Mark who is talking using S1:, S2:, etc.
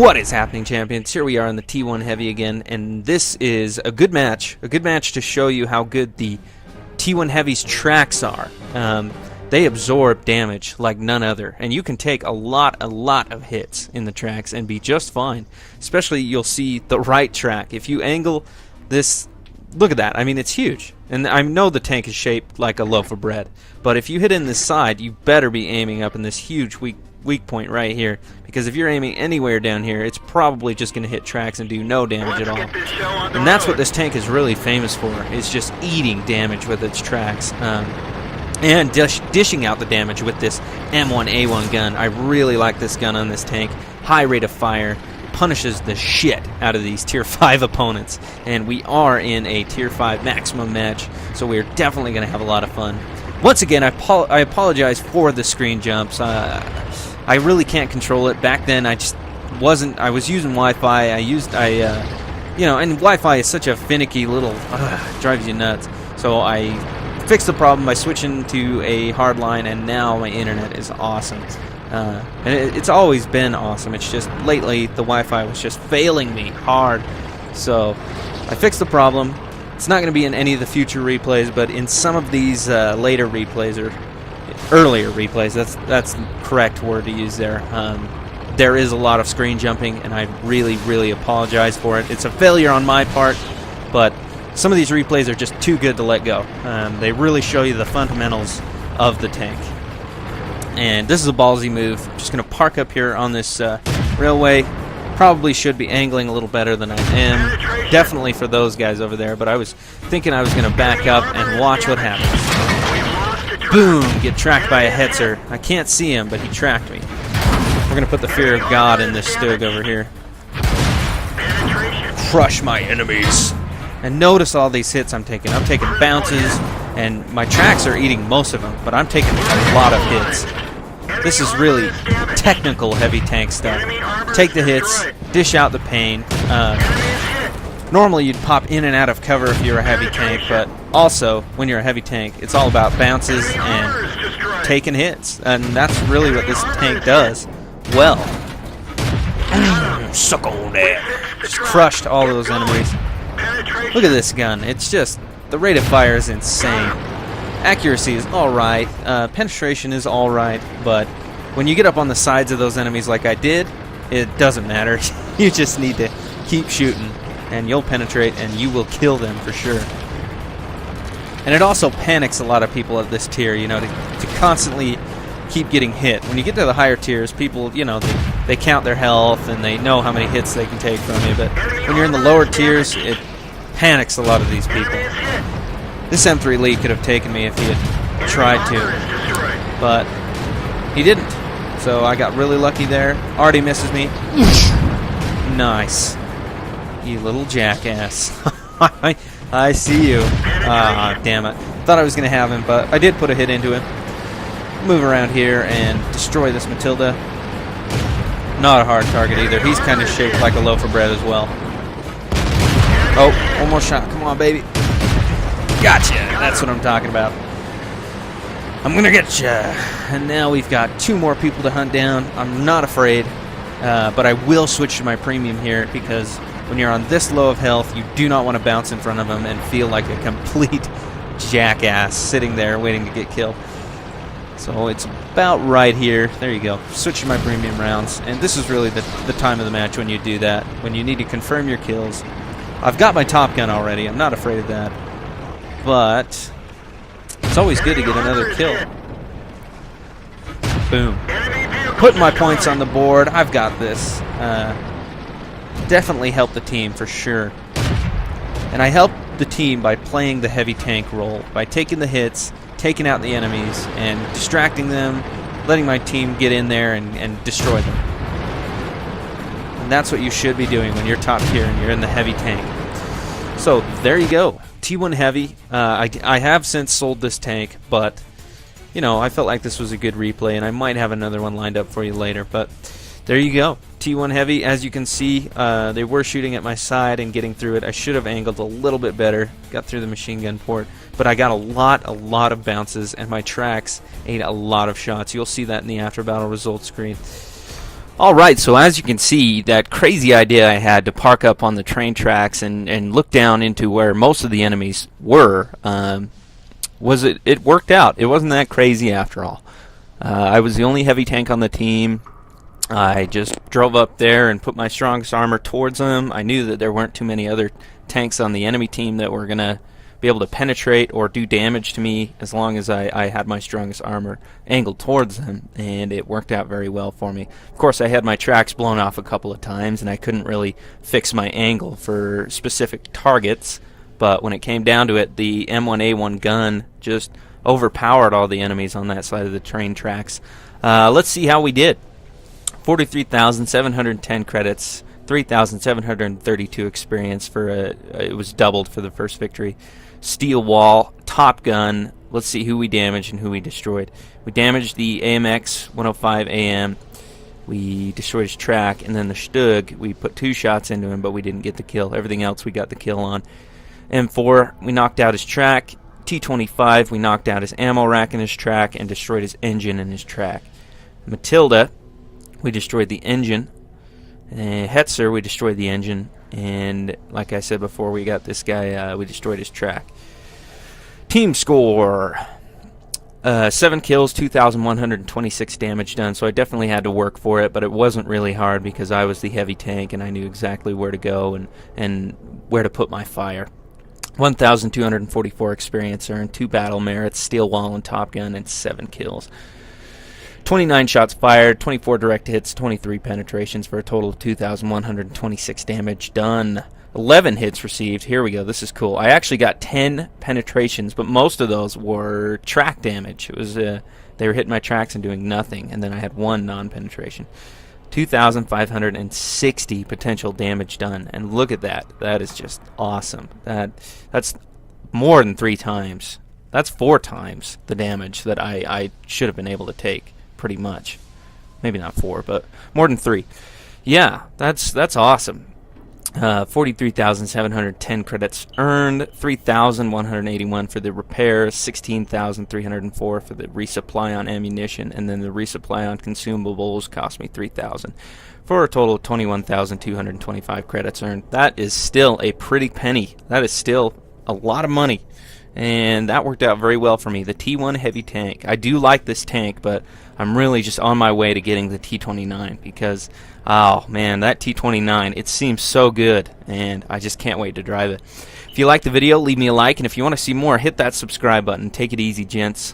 S1: What is happening, champions? Here we are in the T1 Heavy again, and this is a good match to show you how good the T1 Heavy's tracks are. They absorb damage like none other, and you can take a lot of hits in the tracks and be just fine. Especially, you'll see the right track. If you angle this, look at that. I mean, it's huge. And I know the tank is shaped like a loaf of bread, but if you hit in this side, you better be aiming up in this huge weak point right here, because if you're aiming anywhere down here, it's probably just going to hit tracks and do no damage at all. And that's what this tank is really famous for, is just eating damage with its tracks. And dishing out the damage with this M1A1 gun. I really like this gun on this tank. High rate of fire, punishes the shit out of these tier 5 opponents. And we are in a tier 5 maximum match, so we're definitely going to have a lot of fun. Once again, I apologize for the screen jumps. I really can't control it. Back then, I just wasn't. I was using Wi-Fi. You know, and Wi-Fi is such a finicky little, drives you nuts. So I fixed the problem by switching to a hard line, and now my internet is awesome. And it's always been awesome. It's just lately the Wi-Fi was just failing me hard. So I fixed the problem. It's not going to be in any of the future replays, but in some of these later replays, or earlier replays, that's the correct word to use there. There is a lot of screen jumping, and I really apologize for it. It's a failure on my part, but some of these replays are just too good to let go. They really show you the fundamentals of the tank. And this is a ballsy move. I'm just going to park up here on this railway. Probably should be angling a little better than I am. Definitely for those guys over there, but I was thinking I was going to back up and watch what happens. Boom! Get tracked by a Hetzer. I can't see him, but he tracked me. We're going to put the fear of God in this Stug over here. Crush my enemies. And notice all these hits I'm taking. I'm taking bounces, and my tracks are eating most of them, but I'm taking a lot of hits. This is really technical heavy tank stuff. Take the hits, dish out the pain. Normally you'd pop in and out of cover if you're a heavy tank, but also when you're a heavy tank, it's all about bounces and taking hits. And that's really what this tank does well. Suck on that. Just crushed all those enemies. Look at this gun. It's just, the rate of fire is insane. Accuracy is alright. Penetration is alright, but when you get up on the sides of those enemies like I did, it doesn't matter. You just need to keep shooting, and you'll penetrate, and you will kill them for sure. And it also panics a lot of people at this tier, you know, to constantly keep getting hit. When you get to the higher tiers, people, you know, they count their health, and they know how many hits they can take from you, but when you're in the lower tiers, it panics a lot of these people. This M3 Lee could have taken me if he had tried to, but he didn't. So I got really lucky there. Already misses me. Nice. You little jackass. I see you. Ah, damn it. Thought I was going to have him, but I did put a hit into him. Move around here and destroy this Matilda. Not a hard target either. He's kind of shaped like a loaf of bread as well. Oh, one more shot. Come on, baby. Gotcha. That's what I'm talking about. I'm gonna get you. And now we've got 2 more people to hunt down. I'm not afraid, but I will switch to my premium here, because when you're on this low of health, you do not want to bounce in front of them and feel like a complete jackass sitting there waiting to get killed. So it's about right here. There you go. Switch to my premium rounds. And this is really the time of the match when you do that, when you need to confirm your kills. I've got my top gun already. I'm not afraid of that. But it's always good to get another kill. Boom. Putting my points on the board. I've got this. Definitely help the team for sure. And I help the team by playing the heavy tank role, by taking the hits, taking out the enemies, and distracting them, letting my team get in there and destroy them. And that's what you should be doing when you're top tier and you're in the heavy tank. So there you go. T1 Heavy. I have since sold this tank, but you know, I felt like this was a good replay, and I might have another one lined up for you later. But there you go. T1 Heavy. As you can see, they were shooting at my side and getting through it. I should have angled a little bit better. Got through the machine gun port, but I got a lot of bounces, and my tracks ate a lot of shots. You'll see that in the after battle results screen. Alright, so as you can see, that crazy idea I had to park up on the train tracks and look down into where most of the enemies were, it worked out. It wasn't that crazy after all. I was the only heavy tank on the team. I just drove up there and put my strongest armor towards them. I knew that there weren't too many other tanks on the enemy team that were going to be able to penetrate or do damage to me as long as I had my strongest armor angled towards them, and it worked out very well for me. Of course, I had my tracks blown off a couple of times, and I couldn't really fix my angle for specific targets, but when it came down to it, the M1A1 gun just overpowered all the enemies on that side of the train tracks. Let's see how we did. 43,710 credits, 3,732 experience for it was doubled for the first victory. Steel wall, top gun. Let's see who we damaged and who we destroyed. We damaged the AMX 105 AM. We destroyed his track, and then the Stug, we put 2 shots into him, but we didn't get the kill. Everything else we got the kill on. M4, we knocked out his track. T25, we knocked out his ammo rack in his track and destroyed his engine in his track. Matilda, we destroyed the engine. Hetzer, we destroyed the engine, and like I said before, we got this guy, we destroyed his track. Team score, 7 kills, 2,126 damage done, so I definitely had to work for it, but it wasn't really hard because I was the heavy tank and I knew exactly where to go and where to put my fire. 1,244 experience earned, 2 battle merits, steel wall and top gun, and 7 kills. 29 shots fired, 24 direct hits, 23 penetrations for a total of 2,126 damage done. 11 hits received. Here we go. This is cool. I actually got 10 penetrations, but most of those were track damage. It was they were hitting my tracks and doing nothing, and then I had 1 non-penetration. 2,560 potential damage done, and look at that. That is just awesome. That's more than 3 times. That's 4 times the damage that I should have been able to take. Pretty much. Maybe not 4, but more than 3. Yeah, that's awesome. 43,710 credits earned, 3,181 for the repairs, 16,304 for the resupply on ammunition, and then the resupply on consumables cost me 3,000 for a total of 21,225 credits earned. That is still a pretty penny. That is still a lot of money. And that worked out very well for me. The T1 heavy tank. I do like this tank, but I'm really just on my way to getting the T29 because, oh man, that T29, it seems so good, and I just can't wait to drive it. If you like the video, leave me a like, and if you want to see more, hit that subscribe button. Take it easy, gents.